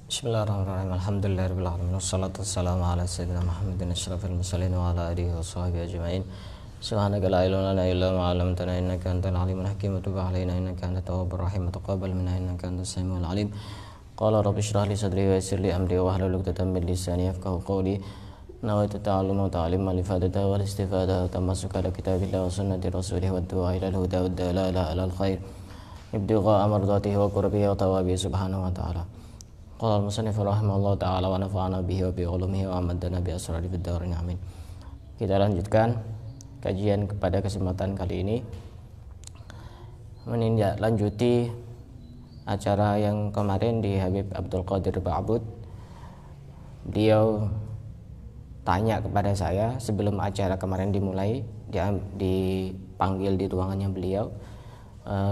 Bismillahirrahmanirrahim. Alhamdulillahirabbil alamin. Wassalatu wassalamu ala sayyidina Muhammadin asyrafil mursalin wa ala alihi washabihi ajmain. Subhanaka la ilma lana illa ma 'allamtana innaka antal alimul hakim wa tub 'alaina innaka antat tawwabur rahim wa taqabbal minna innaka antas samiul alim. Qala rabbi shrah li sadri wa yassir li amri wa hlul 'uqdatam min lisani yafqahu qawli. Nawaitu ta'alluma wa ta'lima li fadata wal istifada wa tamassuka ala kitabillah wa sunnati rasulih wa du'a ila al-huda wa dalala ala al-khair. Ibtigha amradatihi wa qurbihi wa tawabi subhanahu wa ta'ala. Qala al-musannif rahimahullah ta'ala wa nafa'ana bihi wa bi ulumihi wa amadana bi asrari fid darin amin. Kita lanjutkan kajian pada kesempatan kali ini, menindaklanjuti acara yang kemarin di Habib Abdul Qadir Ba'bud. Beliau tanya kepada saya sebelum acara kemarin dimulai, dipanggil di ruangannya beliau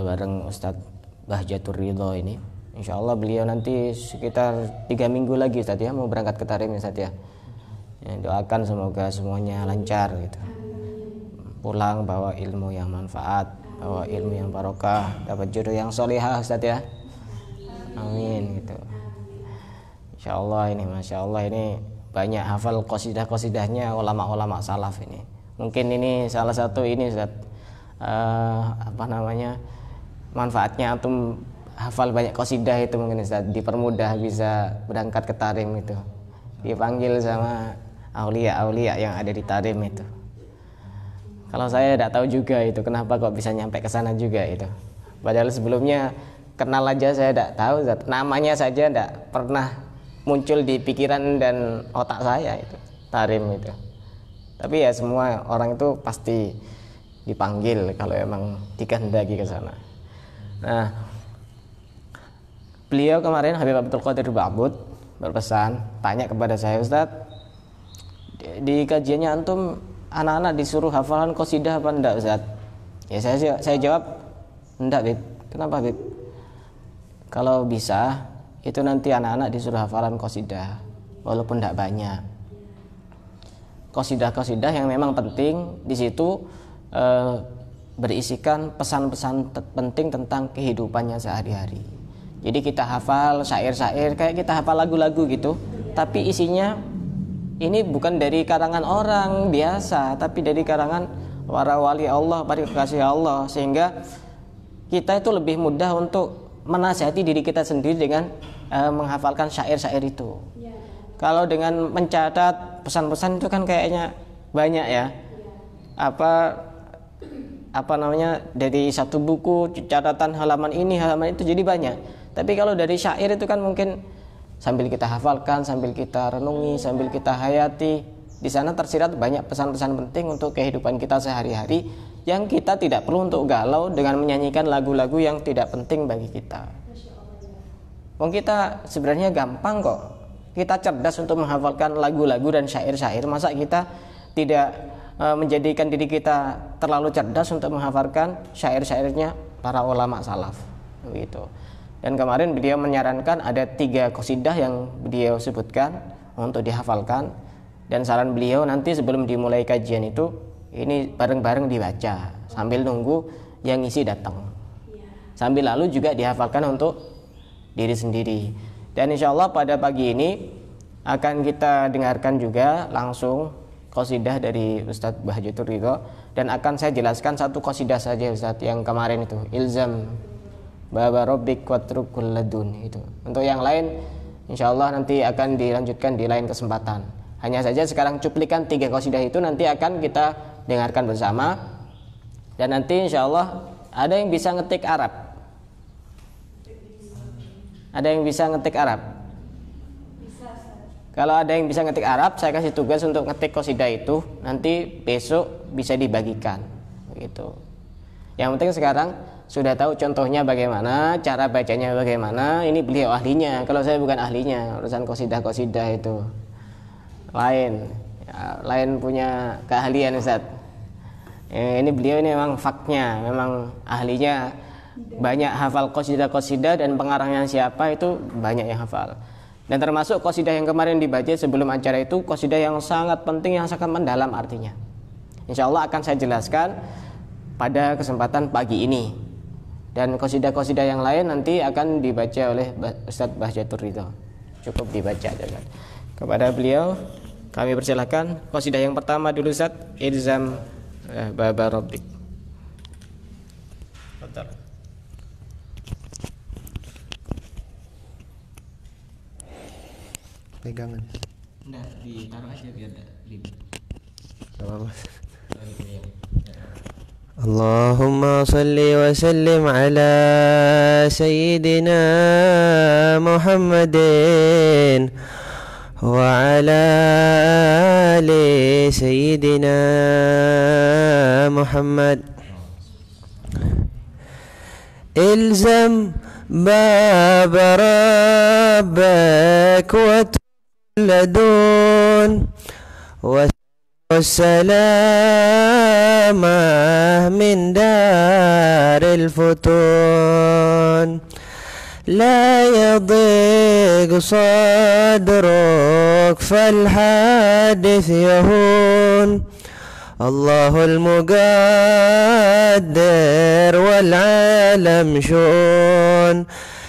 bareng Ustadz Bahjatur Ridho ini. Insya Allah beliau nanti sekitar 3 minggu lagi Ustadz ya, mau berangkat ke Tarim Ustadz ya. Doakan semoga semuanya lancar gitu. Pulang bawa ilmu yang manfaat, bawa ilmu yang barokah, dapat jodoh yang solihah Ustadz ya. Amin gitu. Insya Allah ini, Masya Allah ini banyak hafal qasidah-qasidahnya ulama-ulama salaf ini. Mungkin ini salah satu ini Ustadz, manfaatnya antum hafal banyak qasidah itu mungkin Ustaz, dipermudah bisa berangkat ke Tarim itu, dipanggil sama aulia-aulia yang ada di Tarim itu. Kalau saya tidak tahu juga itu kenapa kok bisa nyampe ke sana juga itu, padahal sebelumnya kenal aja saya tidak tahu Ustaz. Namanya saja tidak pernah muncul di pikiran dan otak saya itu Tarim itu. Tapi ya semua orang itu pasti dipanggil kalau emang dikehendaki ke sana. Nah, beliau kemarin Habib Abdul Qadir Ba'bud berpesan, tanya kepada saya, Ustaz, di kajiannya antum anak-anak disuruh hafalan qasidah apa enggak Ustaz? Ya saya jawab, enggak Bib. Kenapa Bib? Kalau bisa itu nanti anak-anak disuruh hafalan qasidah walaupun enggak banyak. Qasidah-qasidah yang memang penting di situ berisikan pesan-pesan penting tentang kehidupannya sehari-hari. Jadi kita hafal syair-syair kayak kita hafal lagu-lagu gitu, tapi isinya ini bukan dari karangan orang biasa, tapi dari karangan para wali Allah, para kekasih Allah, sehingga kita itu lebih mudah untuk menasihati diri kita sendiri dengan menghafalkan syair-syair itu. Kalau dengan mencatat pesan-pesan itu kan kayaknya banyak ya. Dari satu buku catatan halaman ini halaman itu jadi banyak. Tapi kalau dari syair itu kan mungkin sambil kita hafalkan, sambil kita renungi, sambil kita hayati, di sana tersirat banyak pesan-pesan penting untuk kehidupan kita sehari-hari yang kita tidak perlu untuk galau dengan menyanyikan lagu-lagu yang tidak penting bagi kita. Kita sebenarnya gampang kok. Kita cerdas untuk menghafalkan lagu-lagu dan syair-syair. Masa kita tidak menjadikan diri kita terlalu cerdas untuk menghafalkan syair-syairnya para ulama salaf begitu. Dan kemarin beliau menyarankan ada 3 qasidah yang beliau sebutkan untuk dihafalkan, dan saran beliau nanti sebelum dimulai kajian itu ini bareng-bareng dibaca sambil nunggu yang isi datang, sambil lalu juga dihafalkan untuk diri sendiri. Dan insya Allah pada pagi ini akan kita dengarkan juga langsung qasidah dari Ustadz Bahjatur Ridho, dan akan saya jelaskan satu qasidah saja Ustadz yang kemarin itu, ilzam baba rabbik watrukul ladun itu. Untuk yang lain insyaallah nanti akan dilanjutkan di lain kesempatan. Hanya saja sekarang cuplikan 3 qasidah itu nanti akan kita dengarkan bersama, dan nanti insyaallah ada yang bisa ngetik Arab. Ada yang bisa ngetik Arab? Kalau ada yang bisa ngetik Arab, saya kasih tugas untuk ngetik qasidah itu, nanti besok bisa dibagikan begitu. Yang penting sekarang sudah tahu contohnya bagaimana, cara bacanya bagaimana. Ini beliau ahlinya, kalau saya bukan ahlinya. Urusan qasidah-qasidah itu lain punya keahlian Ustaz. Ini beliau ini memang faknya, memang ahlinya, banyak hafal qasidah-qasidah, dan pengarangnya siapa itu banyak yang hafal. Dan termasuk qasidah yang kemarin dibaca sebelum acara itu qasidah yang sangat penting, yang sangat mendalam artinya. Insya Allah akan saya jelaskan pada kesempatan pagi ini. Dan qasidah-qasidah yang lain nanti akan dibaca oleh Ustadz Bahjatur Ridho. cukup dibaca. Kepada beliau kami persilahkan qasidah yang pertama dulu Ustaz, Ilzam Baba Rabbik. Pegangan. Enggak, ditaruh aja biar enggak ribet. Allahumma salli wa sallim ala sayyidina Muhammadin wa ala ali sayyidina Muhammad. Ilzam bab rabbak wa لدون والسلامة من دار الفتون لا يضيق صدرك فالحادث يهون الله المقدر والعالم شؤون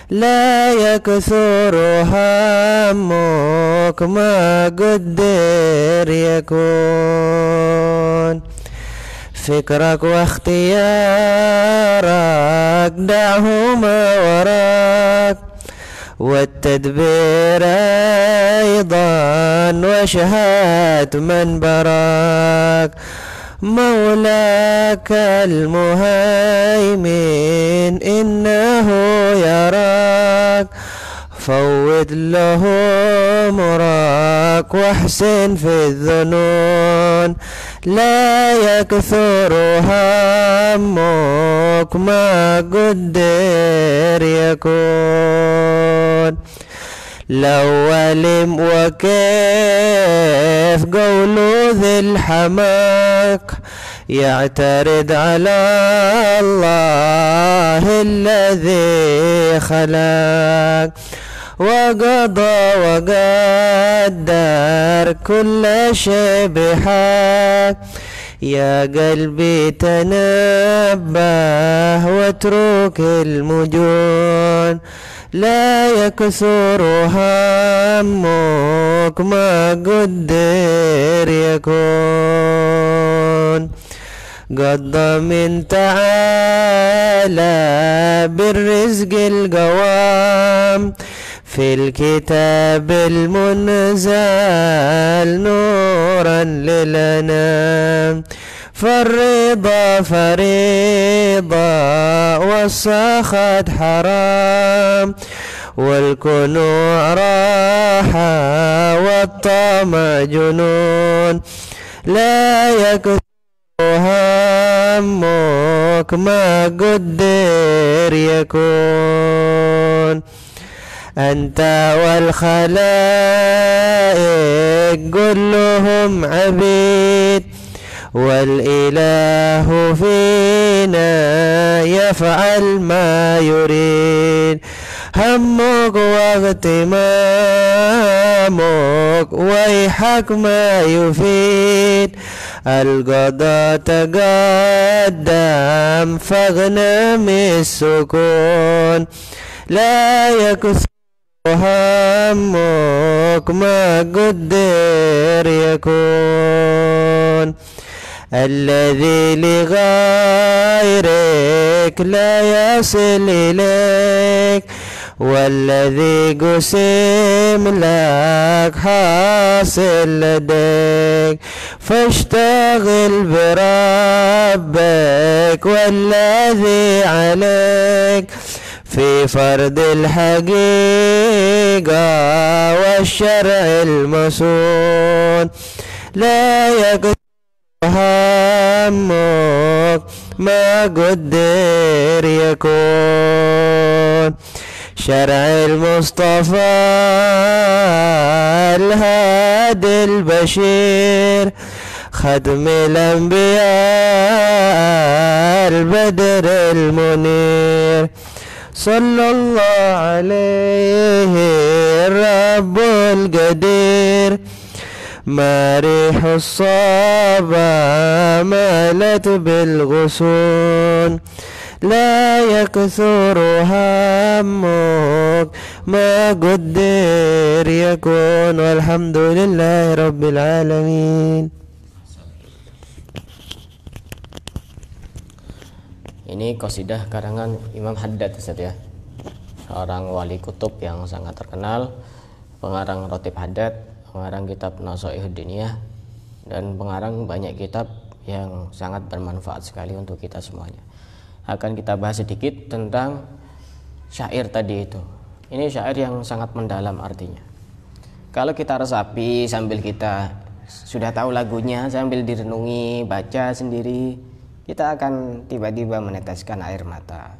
لا يكثر همك ما قدر يكون فكرك واختيارك دعهما وراك والتدبير أيضا وشهادة من براك مولاك المهيمن إنه يراك فوض له أمرك واحسن في الظنون لا يكثر همك ما قدر يكون لو علم وكيف قول ذي الحماك يعترض على الله الذي خلق وقضى وقدر كل شيء بحق يا قلبي تنبه واترك المجون لا يكثر همك ما قدر يكون قد من تعالى بالرزق القوام في الكتاب المنزل نورا للأنام فالرضا فريضة والسخط حرام والكنوع راحة والطمع جنون لا يكثر همك ما قدر يكون أنت والخلائق كلهم عبيد والإله فينا يفعل ما يريد همك واغتمامك ويحك ما يفيد القضاء تقدم فاغنم السكون لا يكثر همك ما قدر يكون الذي لغيرك لا يصل إليك والذي قسم لك حاصل لديك فاشتغل بربك والذي عليك في فرض الحقيقة والشرع المصون لا يكثر همك ما قدر يكون شرع المصطفى الهادي البشير ختم الأنبياء البدر المنير صلى الله عليه الرب القدير ما ريح الصبا مالت بالغصون لا يكثر همك ما قدر يكون والحمد لله رب العالمين. Ini qasidah karangan Imam Haddad, Ustaz ya, seorang wali kutub yang sangat terkenal, pengarang Rotib Haddad, pengarang kitab Nasaihud Diniyah, dan pengarang banyak kitab yang sangat bermanfaat sekali untuk kita semuanya. Akan kita bahas sedikit tentang syair tadi itu. Ini syair yang sangat mendalam artinya. Kalau kita resapi sambil kita sudah tahu lagunya, sambil direnungi, baca sendiri, kita akan tiba-tiba meneteskan air mata.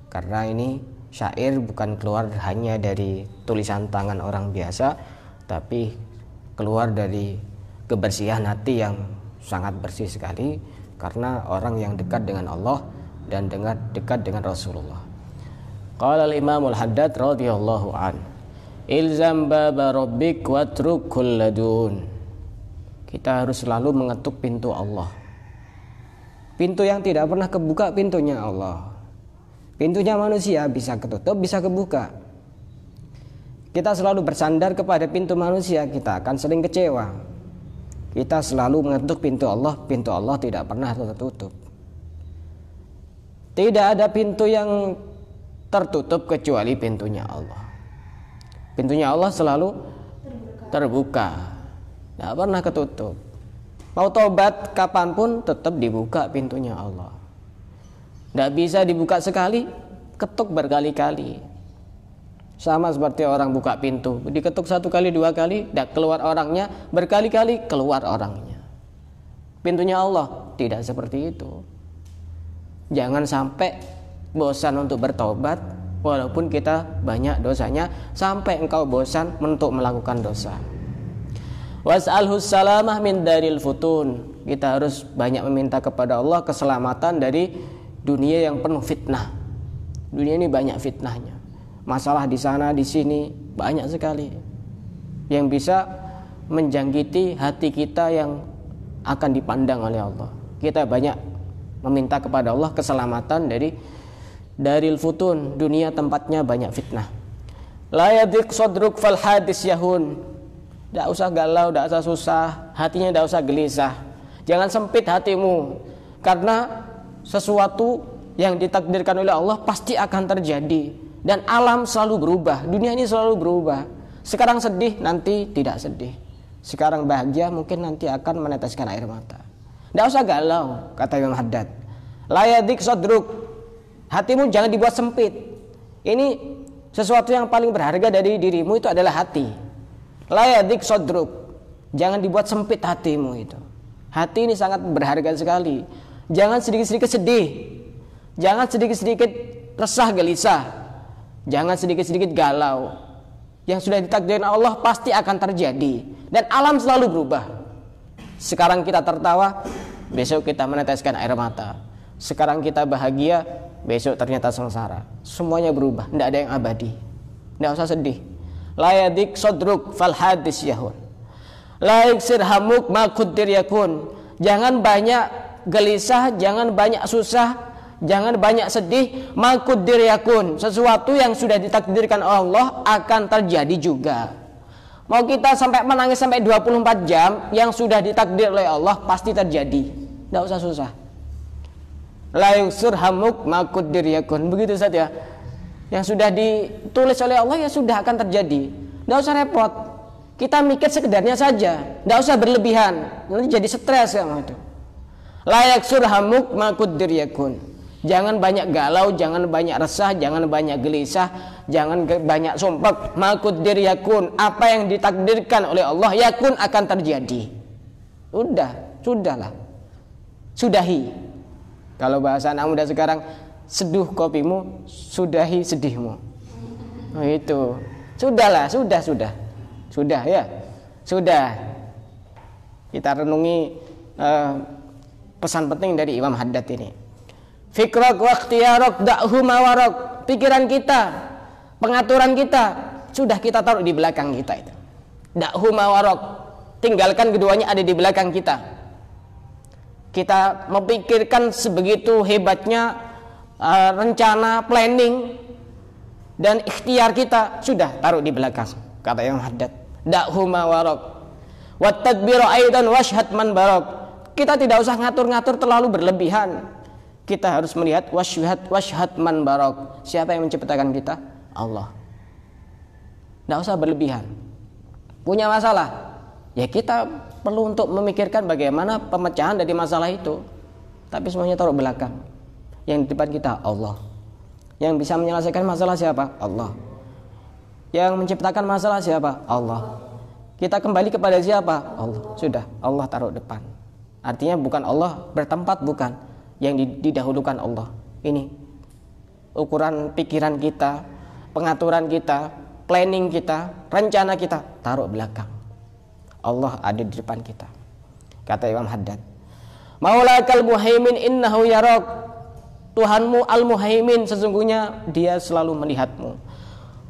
Karena ini syair bukan keluar hanya dari tulisan tangan orang biasa, tapi keluar dari kebersihan hati yang sangat bersih sekali, karena orang yang dekat dengan Allah dan dekat dengan Rasulullah. Qala al-Imam al-Haddad radhiyallahu an, ilzam baba rabbik watruk kulladun. Kita harus selalu mengetuk pintu Allah. Pintu yang tidak pernah kebuka, pintunya Allah. Pintunya manusia bisa ketutup, bisa kebuka. Kita selalu bersandar kepada pintu manusia, kita akan sering kecewa. Kita selalu mengetuk pintu Allah tidak pernah tertutup. Tidak ada pintu yang tertutup kecuali pintunya Allah. Pintunya Allah selalu terbuka, tidak pernah ketutup. Mau tobat kapanpun tetap dibuka pintunya Allah. Tidak bisa dibuka sekali, ketuk berkali-kali. Sama seperti orang buka pintu, diketuk satu kali, dua kali, tidak keluar orangnya, berkali-kali keluar orangnya. Pintunya Allah tidak seperti itu. Jangan sampai bosan untuk bertobat, walaupun kita banyak dosanya, sampai engkau bosan untuk melakukan dosa. Was'alhus salamah min daril futun. Kita harus banyak meminta kepada Allah keselamatan dari dunia yang penuh fitnah. Dunia ini banyak fitnahnya. Masalah di sana, di sini banyak sekali yang bisa menjangkiti hati kita yang akan dipandang oleh Allah. Kita banyak meminta kepada Allah keselamatan dari daril futun, dunia tempatnya banyak fitnah. La yadhiq sadruk fal hadis yahun. Tidak usah galau, tidak usah susah, hatinya tidak usah gelisah. Jangan sempit hatimu, karena sesuatu yang ditakdirkan oleh Allah pasti akan terjadi. Dan alam selalu berubah, dunia ini selalu berubah. Sekarang sedih, nanti tidak sedih. Sekarang bahagia, mungkin nanti akan meneteskan air mata. Tidak usah galau, kata Imam Haddad. La yadik sodruk, hatimu jangan dibuat sempit. Ini sesuatu yang paling berharga dari dirimu itu adalah hati. La yadik sodruk, jangan dibuat sempit hatimu itu. Hati ini sangat berharga sekali. Jangan sedikit-sedikit sedih, jangan sedikit-sedikit resah gelisah, jangan sedikit-sedikit galau. Yang sudah ditakdirkan Allah pasti akan terjadi. Dan alam selalu berubah. Sekarang kita tertawa, besok kita meneteskan air mata. Sekarang kita bahagia, besok ternyata sengsara. Semuanya berubah, tidak ada yang abadi. Tidak usah sedih. La yadik sodruk fal hadis yahun. La iksir hamuk ma quddir yakun. Jangan banyak gelisah, jangan banyak susah, jangan banyak sedih. Maquddir yakun, sesuatu yang sudah ditakdirkan Allah akan terjadi juga. Mau kita sampai menangis sampai 24 jam, yang sudah ditakdir oleh Allah pasti terjadi. Tidak usah susah. La yusur hamuk maquddir yakun. Begitu saja. Yang sudah ditulis oleh Allah ya sudah akan terjadi. Tidak usah repot. Kita mikir sekedarnya saja. Tidak usah berlebihan. Nanti jadi stres yang itu. La yusur hamuk maquddir yakun. Jangan banyak galau, jangan banyak resah, jangan banyak gelisah, jangan banyak sumpah. Maquddir yakun, apa yang ditakdirkan oleh Allah yakun akan terjadi. Sudahlah. Sudahi. Kalau bahasa anak muda sekarang, seduh kopimu, sudahi sedihmu. Oh, itu. Sudahlah, sudah ya. Sudah. Kita renungi pesan penting dari Imam Haddad ini. Fikrak wa ikhtiyarok da'hu mawarok. Pikiran kita, pengaturan kita sudah kita taruh di belakang kita itu. Da'hu mawarok. Tinggalkan keduanya ada di belakang kita. Kita memikirkan sebegitu hebatnya rencana, planning. dan ikhtiar kita sudah taruh di belakang. Kata Imam Haddad, da'huma warok wat tadbiru aidan washhad man barok. Kita tidak usah ngatur-ngatur terlalu berlebihan. Kita harus melihat washhad man barok. Siapa yang menciptakan kita? Allah. Tidak usah berlebihan. Punya masalah, ya kita perlu untuk memikirkan bagaimana pemecahan dari masalah itu. Tapi semuanya taruh belakang. Yang di depan kita Allah. Yang bisa menyelesaikan masalah siapa? Allah. Yang menciptakan masalah siapa? Allah. Kita kembali kepada siapa? Allah. Sudah, Allah taruh depan. Artinya bukan Allah bertempat, bukan. Yang didahulukan Allah. Ini ukuran pikiran kita, pengaturan kita, planning kita, rencana kita taruh belakang. Allah ada di depan kita. Kata Imam Haddad, Maulakal muhaimin innahu yarok. Tuhanmu al-muhaimin, sesungguhnya dia selalu melihatmu.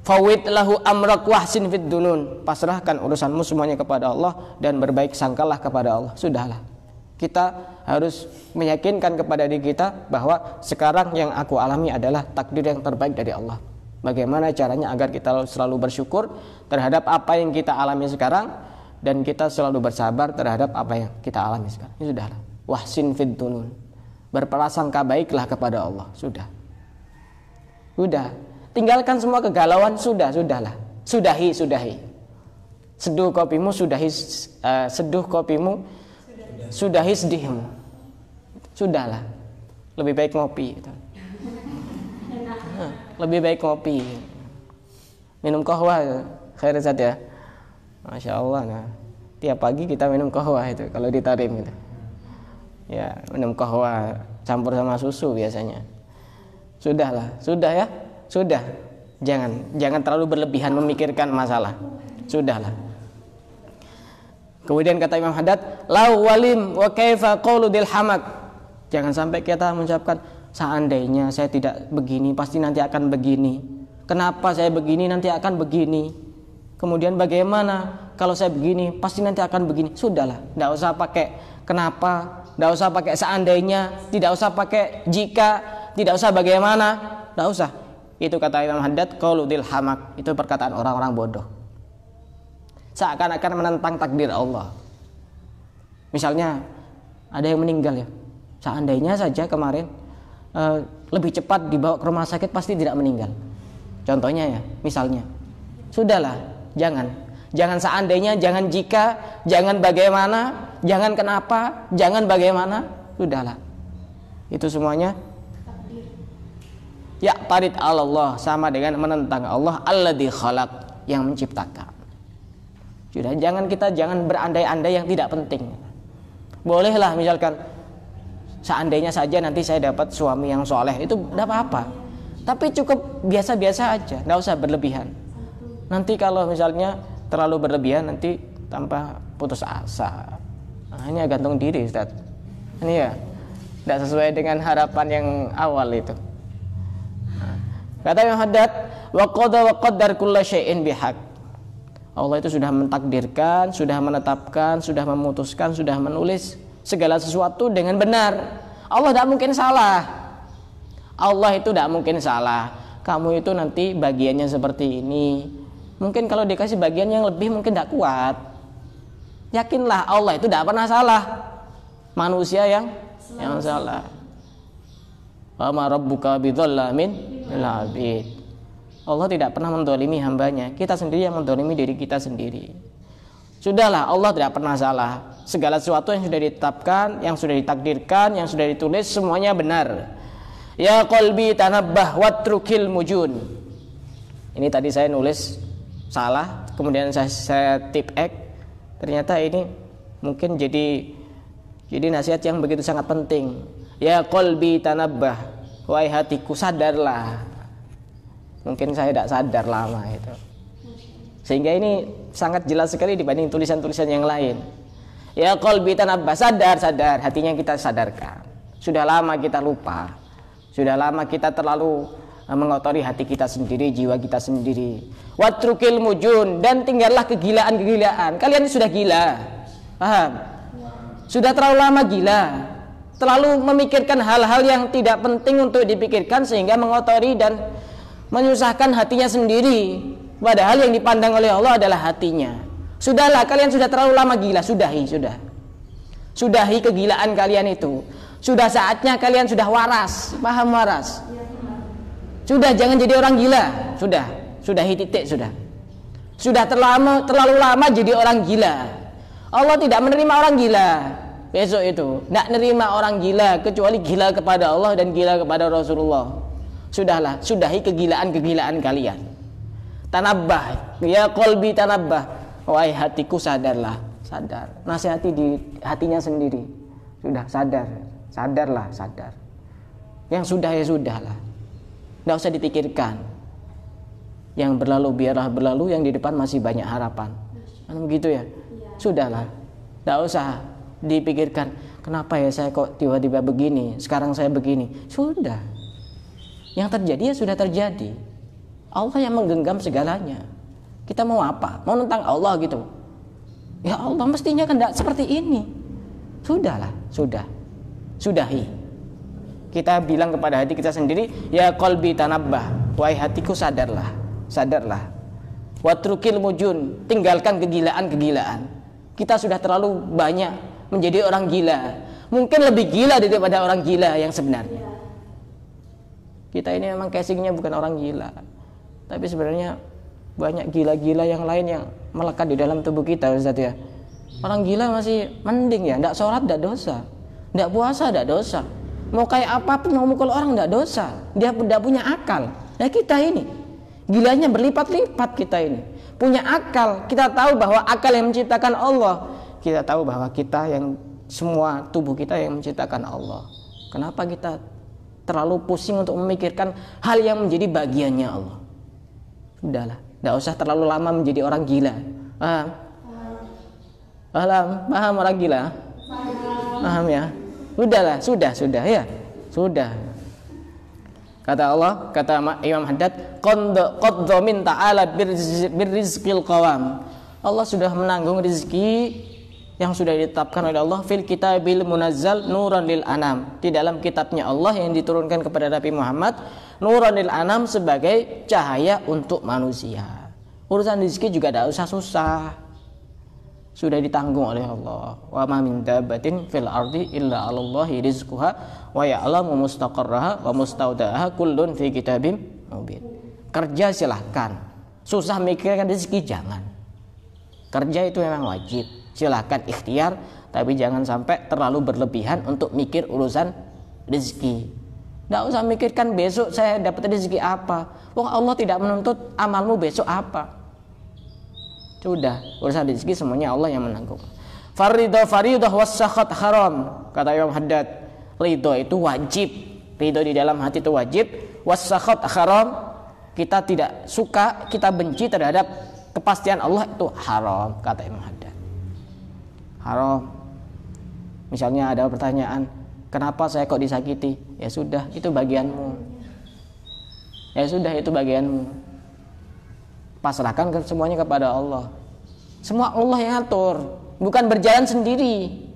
Fawid lahu amrak wahsin fid dunun. Pasrahkan urusanmu semuanya kepada Allah dan berbaik sangkalah kepada Allah. Sudahlah. Kita harus meyakinkan kepada diri kita bahwa sekarang yang aku alami adalah takdir yang terbaik dari Allah. Bagaimana caranya agar kita selalu bersyukur terhadap apa yang kita alami sekarang dan kita selalu bersabar terhadap apa yang kita alami sekarang. Ini sudahlah. Wahsin fid dunun. Berprasangka baiklah kepada Allah. Sudah. Tinggalkan semua kegalauan. Sudahlah. Sudahi. Seduh kopimu, sudahi sedihmu. Sudahlah. Lebih baik ngopi. Lebih baik ngopi. Minum kahwa khair zat ya. Masya Allah. Nah, tiap pagi kita minum kahwa itu kalau di Tarim gitu. Ya, minum kahwa campur sama susu biasanya. Sudahlah, sudah. Jangan terlalu berlebihan memikirkan masalah. Sudahlah. Kemudian kata Imam Haddad, lau walim wa kaifa qaulu dil hamak. Jangan sampai kita mengucapkan seandainya saya tidak begini pasti nanti akan begini. Kenapa saya begini nanti akan begini. Kemudian bagaimana kalau saya begini pasti nanti akan begini. Sudahlah, tidak usah pakai kenapa, tidak usah pakai seandainya, tidak usah pakai jika, tidak usah bagaimana, tidak usah. Itu kata Imam Haddad, qauludil hamak, itu perkataan orang-orang bodoh. Seakan-akan menentang takdir Allah. Misalnya ada yang meninggal ya, seandainya saja kemarin lebih cepat dibawa ke rumah sakit pasti tidak meninggal. Contohnya ya, misalnya. Sudahlah, jangan seandainya, jangan jika, jangan bagaimana, jangan kenapa, jangan bagaimana. Sudahlah. Itu semuanya ya tarid Allah, sama dengan menentang Allah alladzi khalaq, yang menciptakan. Sudah, jangan berandai-andai yang tidak penting. Bolehlah misalkan seandainya saja nanti saya dapat suami yang soleh, itu tidak apa-apa. Tapi cukup biasa-biasa aja, tidak usah berlebihan. Nanti kalau misalnya terlalu berlebihan nanti tanpa putus asa. Nah, ini gantung diri Ustaz. Ini ya tidak sesuai dengan harapan yang awal itu. Nah, kata Imam Haddad, wa qada wa qaddar kulla syai'in bihaq. Allah itu sudah mentakdirkan, sudah menetapkan, sudah memutuskan, sudah menulis segala sesuatu dengan benar. Allah tidak mungkin salah. Allah itu tidak mungkin salah. Kamu itu nanti bagiannya seperti ini. Mungkin kalau dikasih bagian yang lebih mungkin tidak kuat. Yakinlah Allah itu tidak pernah salah. Manusia yang salah. Wa ma rabbuka bidzallamin lil 'abid. Allah tidak pernah mendolimi hambanya. Kita sendiri yang mendolimi diri kita sendiri. Sudahlah, Allah tidak pernah salah. Segala sesuatu yang sudah ditetapkan, yang sudah ditakdirkan, yang sudah ditulis, semuanya benar. Ya qalbi tanabbah watrukil mujun. Ini tadi saya nulis salah, kemudian saya tip X. Ternyata ini mungkin jadi nasihat yang begitu sangat penting. Ya qalbi tanabbah, wahai hatiku sadarlah. Mungkin saya tidak sadar lama itu. Sehingga ini sangat jelas sekali dibanding tulisan-tulisan yang lain. Ya qalbi tanabbah, sadar, hatinya kita sadarkan. Sudah lama kita lupa. Sudah lama kita terlalu mengotori hati kita sendiri, jiwa kita sendiri. Watrukil mujun, dan tinggallah kegilaan-kegilaan. Kalian sudah gila. Paham? Sudah terlalu lama gila. Terlalu memikirkan hal-hal yang tidak penting untuk dipikirkan sehingga mengotori dan menyusahkan hatinya sendiri, padahal yang dipandang oleh Allah adalah hatinya. Sudahlah, kalian sudah terlalu lama gila, sudahi kegilaan kalian itu. Sudah saatnya kalian sudah waras, paham waras? Sudah, jangan jadi orang gila. Sudahi titik, sudah terlalu lama jadi orang gila. Allah tidak menerima orang gila. Besok itu tidak menerima orang gila kecuali gila kepada Allah dan gila kepada Rasulullah. Sudahlah, sudahi kegilaan kalian. Tanabbah, ya qalbi tanabbah. Wahai hatiku, sadarlah. Nasihati di hatinya sendiri. Sudah, sadarlah. Yang sudah ya sudahlah. Tidak usah dipikirkan. Yang berlalu biarlah berlalu, yang di depan masih banyak harapan. Kan begitu ya? Sudahlah. Tidak usah dipikirkan, kenapa ya saya kok tiba-tiba begini, sekarang saya begini. Sudah. Yang terjadi ya sudah terjadi. Allah yang menggenggam segalanya. Kita mau apa? Mau nentang Allah gitu? Ya Allah mestinya kan tidak seperti ini. Sudahlah, sudahi. Kita bilang kepada hati kita sendiri, ya qalbi tanabbah, wahai hatiku sadarlah. Watrukil mujun, tinggalkan kegilaan. Kita sudah terlalu banyak menjadi orang gila. Mungkin lebih gila daripada orang gila yang sebenarnya. Kita ini memang casingnya bukan orang gila, tapi sebenarnya banyak gila-gila yang lain yang melekat di dalam tubuh kita, Ustaz ya. Orang gila masih mending ya, tidak sholat tidak dosa, tidak puasa tidak dosa, mau kayak apapun, mau mukul orang tidak dosa, dia tidak punya akal. Nah kita ini gilanya berlipat-lipat, kita ini punya akal. Kita tahu bahwa akal yang menciptakan Allah, kita tahu bahwa kita yang semua tubuh kita yang menciptakan Allah. Kenapa kita terlalu pusing untuk memikirkan hal yang menjadi bagiannya Allah? Sudahlah, tidak usah terlalu lama menjadi orang gila. Paham orang gila? Paham ya? Sudahlah, sudah ya. Sudah. Kata Allah, kata Imam Haddad, qad dhamin ta'ala birrizqil qawam. Allah sudah menanggung rezeki yang sudah ditetapkan oleh Allah fil kitabil munazzal nuran lil anam. Di dalam kitabnya Allah yang diturunkan kepada Nabi Muhammad, nuran lil anam sebagai cahaya untuk manusia. Urusan rezeki juga tidak usah susah. Sudah ditanggung oleh Allah. Wa ma min dabbatin fil ardi illa 'alallahi rizquha wa ya'lamu mustaqarraha wa mustaudaha kullun fi kitabim mubin. Kerja silahkan. Susah mikirkan rezeki jangan. Kerja itu memang wajib. Silahkan ikhtiar, tapi jangan sampai terlalu berlebihan untuk mikir urusan rezeki. Tidak usah mikirkan besok saya dapat rezeki apa. Wong Allah tidak menuntut amalmu besok apa. Sudah, urusan rezeki semuanya Allah yang menanggung. Faridah was-sakhat haram. Kata Imam Haddad, ridho itu wajib. Ridho di dalam hati itu wajib. Was-sakhat haram. Kita tidak suka, kita benci terhadap kepastian Allah itu haram, kata Imam Haddad. Haram. Misalnya ada pertanyaan, kenapa saya kok disakiti? Ya sudah, itu bagianmu. Pasrahkan semuanya kepada Allah. Semua Allah yang atur, bukan berjalan sendiri.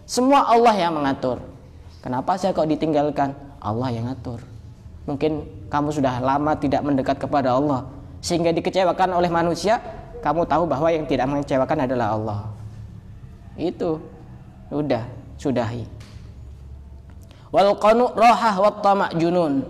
Semua Allah yang mengatur. Kenapa saya kok ditinggalkan? Allah yang atur. Mungkin kamu sudah lama tidak mendekat kepada Allah, sehingga dikecewakan oleh manusia. Kamu tahu bahwa yang tidak mengecewakan adalah Allah. Itu sudah, sudahi. Wal qanu rohah wat tama' junun.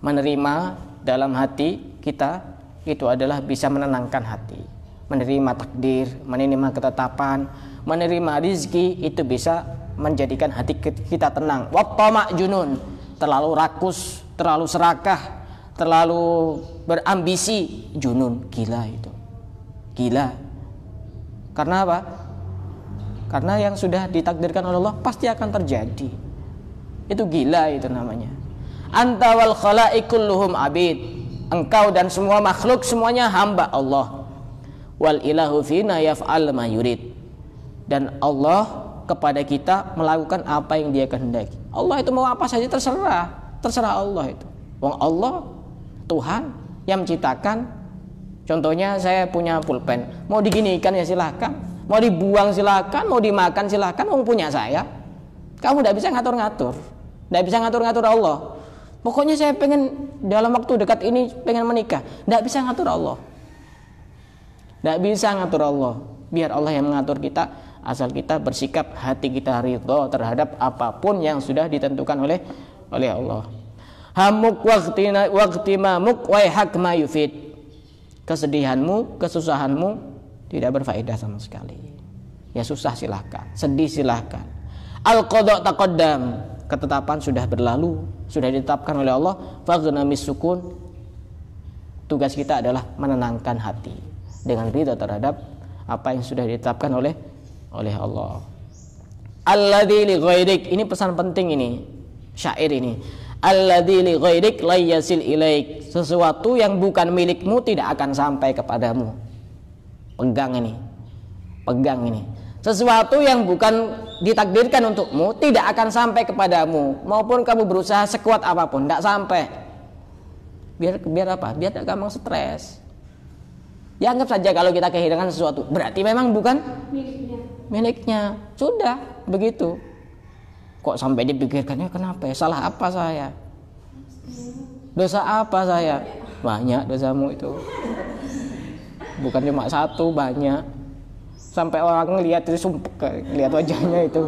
Menerima dalam hati kita itu adalah bisa menenangkan hati, menerima takdir, menerima ketetapan, menerima rizki, itu bisa menjadikan hati kita tenang. Wat tama' junun, terlalu rakus, terlalu serakah, terlalu berambisi, junun, gila itu. Gila. Karena apa? Karena yang sudah ditakdirkan oleh Allah pasti akan terjadi. Itu gila itu namanya. Anta wal khalaiq kulluhum abid. Engkau dan semua makhluk semuanya hamba Allah. Wal ilahu fina yaf'al ma yurid. Dan Allah kepada kita melakukan apa yang Dia kehendaki. Allah itu mau apa saja terserah Allah itu. Wong Allah Tuhan yang menciptakan. Contohnya saya punya pulpen, mau diginikan ya silahkan, mau dibuang silahkan, mau dimakan silahkan, mau punya saya. Kamu tidak bisa ngatur-ngatur, tidak bisa ngatur-ngatur Allah. Pokoknya saya pengen dalam waktu dekat ini pengen menikah. Tidak bisa ngatur Allah. Tidak bisa ngatur Allah. Biar Allah yang mengatur kita, asal kita bersikap hati kita ridho terhadap apapun yang sudah ditentukan oleh Allah. Hamuk waqtimamuk waihak ma yufid. Kesedihanmu, kesusahanmu tidak berfaedah sama sekali. Ya susah silahkan, sedih silahkan. Al-qadha taqaddam, ketetapan sudah berlalu, sudah ditetapkan oleh Allah. Faghnamis sukun, tugas kita adalah menenangkan hati dengan ridha terhadap apa yang sudah ditetapkan oleh Allah. Alladzi li ghairik, ini pesan penting ini, syair ini. Alladzi li ghairik la yasil ilaik, sesuatu yang bukan milikmu tidak akan sampai kepadamu. Pegang ini. Sesuatu yang bukan ditakdirkan untukmu tidak akan sampai kepadamu, maupun kamu berusaha sekuat apapun tidak sampai. Biar apa? Biar tidak gampang stres. Ya anggap saja kalau kita kehilangan sesuatu, berarti memang bukan miliknya. Sudah begitu. Kok sampai dipikirkannya kenapa ya? Salah apa saya? Dosa apa saya? Banyak dosamu itu. Bukan cuma satu, banyak. Sampai orang ngelihat itu sumpah, lihat wajahnya itu.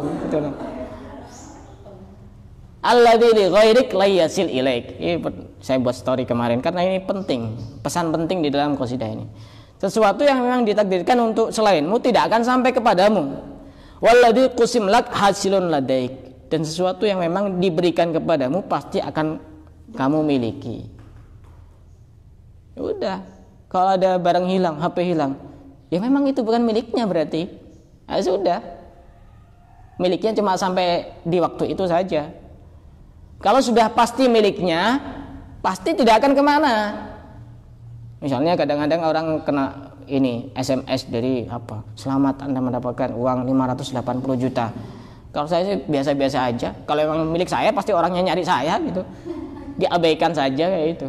Alladzi li ghairik la yasil ilaik. Ini saya buat story kemarin karena ini penting, pesan penting di dalam qasidah ini. Sesuatu yang memang ditakdirkan untuk selainmu tidak akan sampai kepadamu. Walladzi qusim lak hasilun ladaik. Dan sesuatu yang memang diberikan kepadamu pasti akan kamu miliki. Ya udah, kalau ada barang hilang, HP hilang, ya memang itu bukan miliknya berarti. Ya sudah, miliknya cuma sampai di waktu itu saja. Kalau sudah pasti miliknya, pasti tidak akan kemana. Misalnya kadang-kadang orang kena ini SMS dari apa? Selamat Anda mendapatkan uang 580 juta. Kalau saya sih biasa-biasa aja. Kalau memang milik saya pasti orangnya nyari saya gitu. Diabaikan saja kayak itu.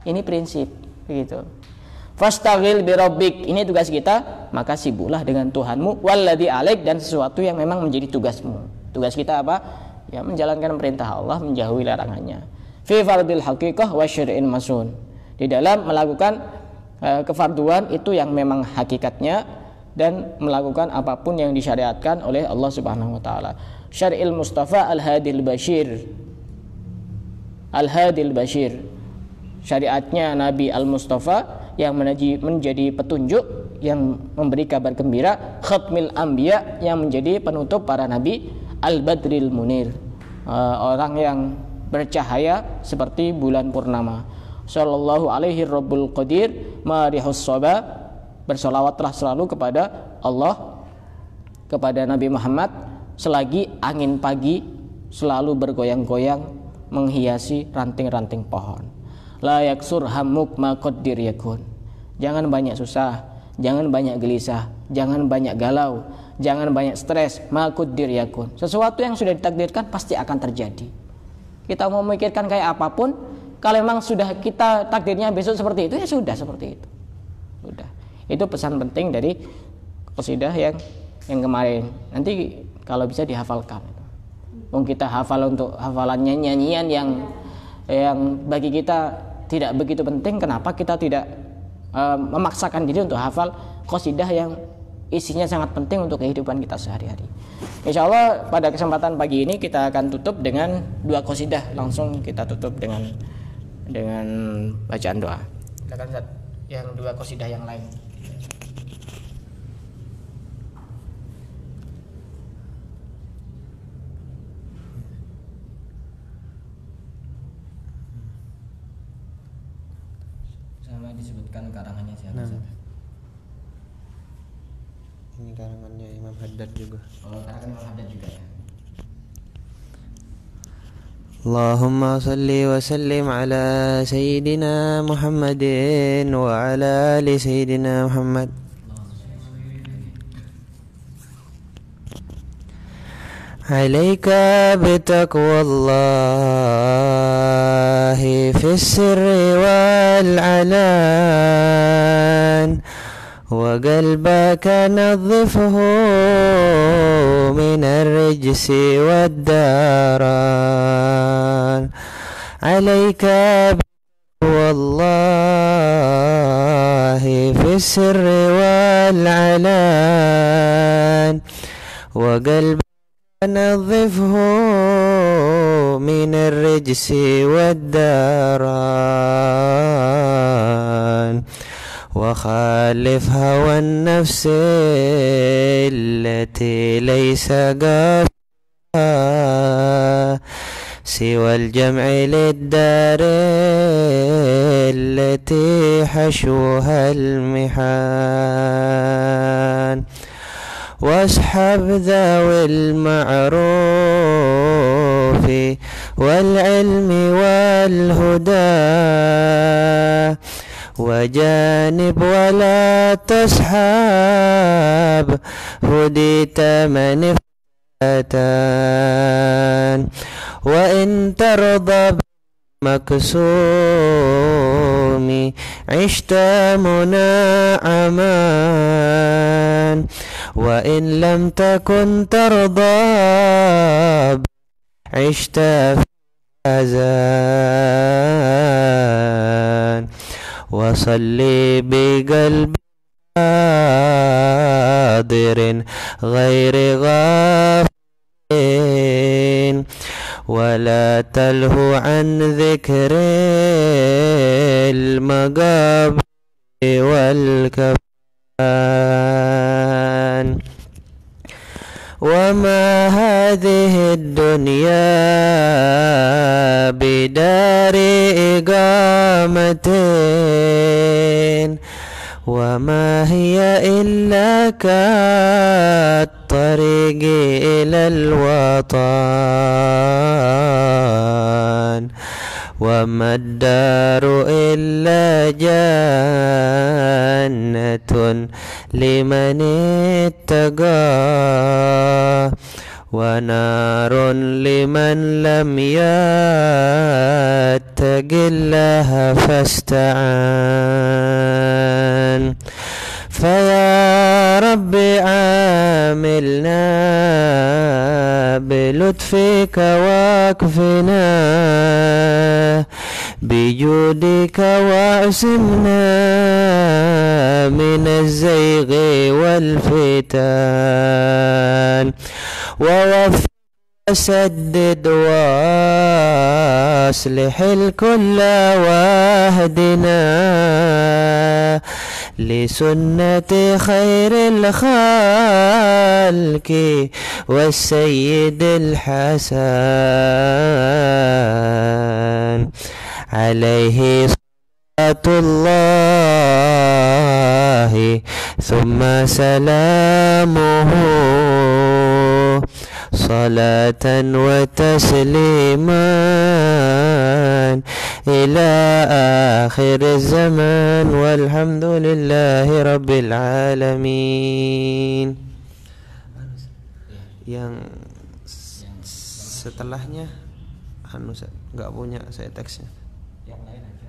Ini prinsip begitu. Fastaghil bi rabbik, ini tugas kita, maka sibuklah dengan Tuhanmu. Walladzi alaik, dan sesuatu yang memang menjadi tugasmu. Tugas kita apa? Ya menjalankan perintah Allah, menjauhi larangannya. Fi fardil haqiqah wa syar'in masun. Di dalam melakukan kefarduan itu yang memang hakikatnya, dan melakukan apapun yang disyariatkan oleh Allah Subhanahu wa taala. Syar'il Mustafa al-Hadil Bashir. Al-Hadil Bashir. Syariatnya Nabi Al-Mustafa yang menjadi petunjuk, yang memberi kabar gembira. Khatmil Anbiya, yang menjadi penutup para nabi. Al-Badril Munir, orang yang bercahaya seperti bulan purnama. Sallallahu alaihi Rabbul Qadir marihus soba. Bersolawatlah selalu kepada Allah, kepada Nabi Muhammad, selagi angin pagi selalu bergoyang-goyang menghiasi ranting-ranting pohon. La yaksur hamuk ma qaddir yakun. Jangan banyak susah, jangan banyak gelisah, jangan banyak galau, jangan banyak stres. Ma qaddir yakun. Sesuatu yang sudah ditakdirkan pasti akan terjadi. Kita mau memikirkan kayak apapun, kalau memang sudah kita takdirnya besok seperti itu, ya sudah seperti itu. Sudah. Itu pesan penting dari qasidah yang kemarin. Nanti kalau bisa dihafalkan. Mungkin kita hafal untuk hafalannya nyanyian yang bagi kita tidak begitu penting. Kenapa kita tidak memaksakan diri untuk hafal qasidah yang isinya sangat penting untuk kehidupan kita sehari-hari. Insya Allah pada kesempatan pagi ini kita akan tutup dengan 2 qasidah. Langsung kita tutup dengan bacaan doa. Silakan Ustaz, yang 2 qasidah yang lain. Sama disebutkan karangannya siapa? Ini karangannya Imam Haddad juga. Oh, karangan Imam Haddad juga ya. Allahumma salli wa sallim ala Sayyidina Muhammadin wa ala ali Sayyidina Muhammad. Alaika bitaqwallahi fis sirri wal alan وقلبك نظفه من الرجس والداران عليك والله في السر والعلان وقلبك نظفه من الرجس والداران وخالف هوى النفس التي ليس قافها سوى الجمع للدار التي حشوها المحان واصحب ذوي المعروف والعلم والهدى وجانب ولا تصحب هديت من افتتان وإن ترضى مكسوم عشت منعما وإن لم تكن ترضى عشت في حزان وصلي بقلب حاضر غير غافل ولا تلهو عن ذكر المقابر والكفان وما هذه الدنيا بدار إقامة وما هي إلا كالطريق إلى الوطن وما الدار إلا جنة لمن اتقى ونار لمن لم يتق الله فاستعان فيا رب عاملنا بلطفك واكفنا بجودك واعصمنا من الزيغ والفتن ووفق وسدد واصلح الكل واهدنا لسنة خير الخلق والسيد الحسن عليه صلاة الله ثم سلامه صلاة وتسليما إلى آخر الزمان والحمد لله رب العالمين. Yang setelahnya nggak punya saya teksnya. Yang lain aja.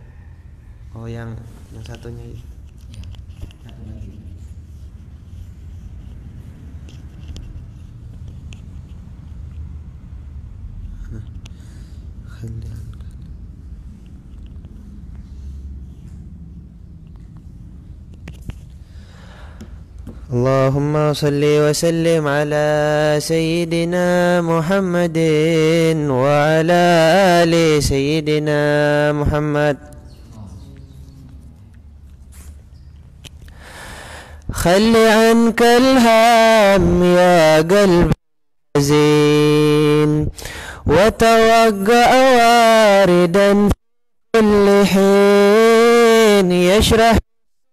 Oh yang satunya itu. Ya, satu lagi. اللهم صل وسلم على سيدنا محمد وعلى آل سيدنا محمد. خل عنك الهم يا قلب حزين وتوقع واردا في كل حين يشرح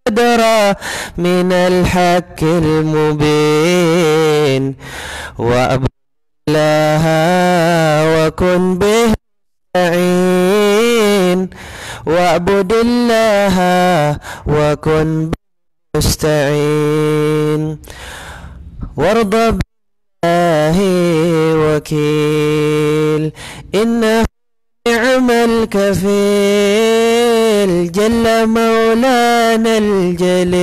صدرا من الحق المبين وأبد الله وكن به مستعين واعبد الله وكن به مستعين وارضى بالله وكيل إنه نعم الكفيل جل مولانا الجليل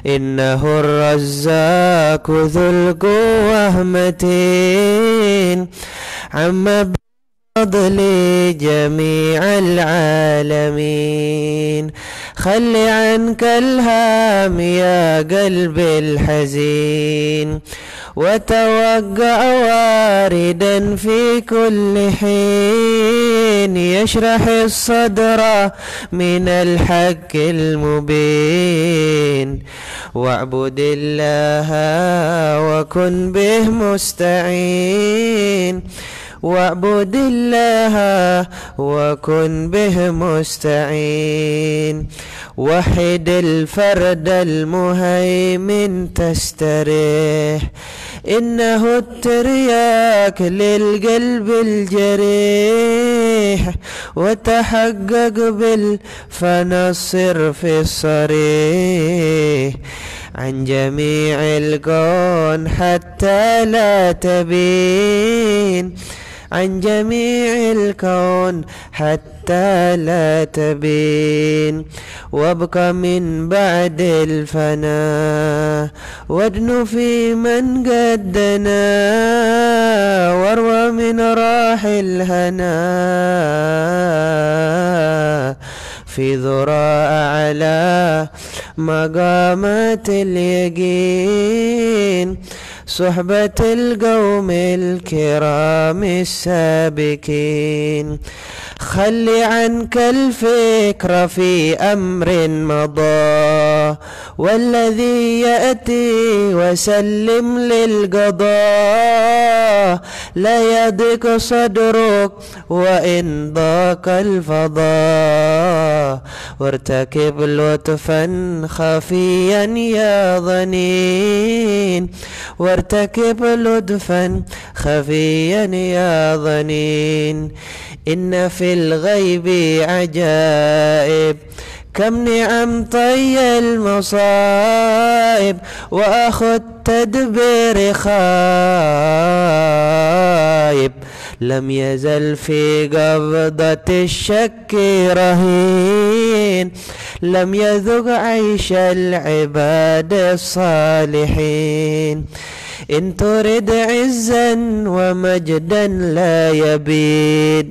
إنه الرزاق ذو القوة متين عم بفضل جميع العالمين. خل عنك الهام يا قلب الحزين، وتوقع واردا في كل حين يشرح الصدر من الحق المبين. واعبد الله وكن به مستعين، واعبد الله وكن به مستعين. وحد الفرد المهيمن تستريح، إنه الترياك للقلب الجريح. وتحقق بالفنا الصرف الصريح عن جميع الكون حتى لا تبين، عن جميع الكون حتى لا تبين. وابق من بعد الفناء وادن في من قدنا، واروى من راح الهنا في ذراء على مقامات اليقين. صحبة القوم الكرام السابقين. خل عنك الفكر في أمر مضى والذي يأتي وسلم للقضاء. لا يضيق صدرك وإن ضاق الفضاء، وارتكب لطفا خفيا يا ظنين، وارتكب لطفا خفيا يا ظنين. إن في الغيب عجائب كم نعم طي المصائب، وأخو التدبير خايب. لم يزل في قبضة الشك رهين، لم يذق عيش العباد الصالحين. إن ترد عزا ومجدا لا يبيد،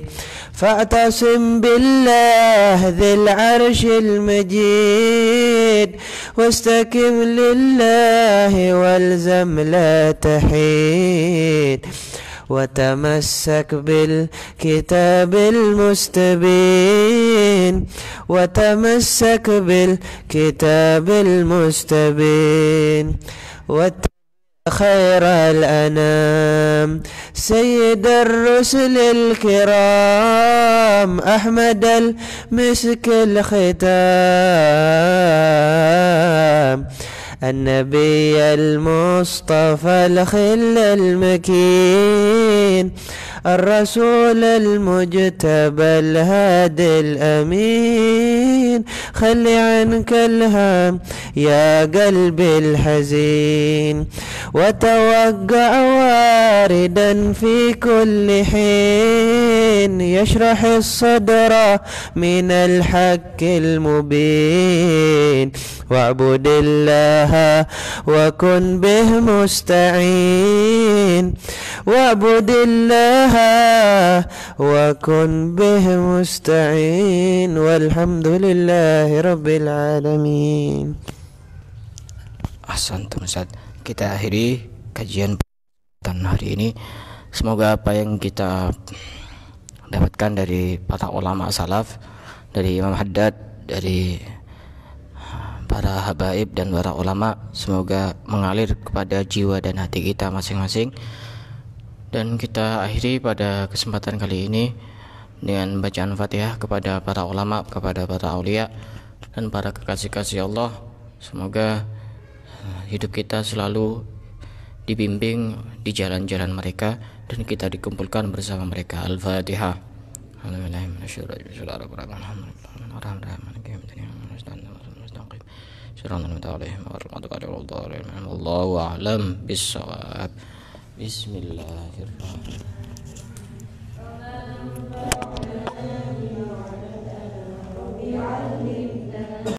فاعتصم بالله ذي العرش المجيد. واستقم لله والزم لا تحيد، وتمسك بالكتاب المستبين، وتمسك بالكتاب المستبين. خير الأنام سيد الرسل الكرام، أحمد المسك الختام، النبي المصطفى الخل المكين، الرسول المجتبى الهادي الأمين. خل عنك الهم يا قلبي الحزين، وتوقع واردا في كل حين يشرح الصدر من الحق المبين. واعبد الله وكن به مستعين، واعبد الله وكن به مستعين. والحمد لله رب العالمين. Ahsantum Ustaz. Kita akhiri kajian hari ini. Semoga apa yang kita dapatkan dari para ulama salaf, dari Imam Haddad, dari para habaib dan para ulama, semoga mengalir kepada jiwa dan hati kita masing-masing. Dan kita akhiri pada kesempatan kali ini dengan bacaan Fatihah kepada para ulama, kepada para aulia dan para kekasih-kasih Allah. Semoga hidup kita selalu dibimbing di jalan-jalan mereka dan kita dikumpulkan bersama mereka. Al-Fatihah. Allahu a'lam bissawab. Bismillahirrahmanirrahim.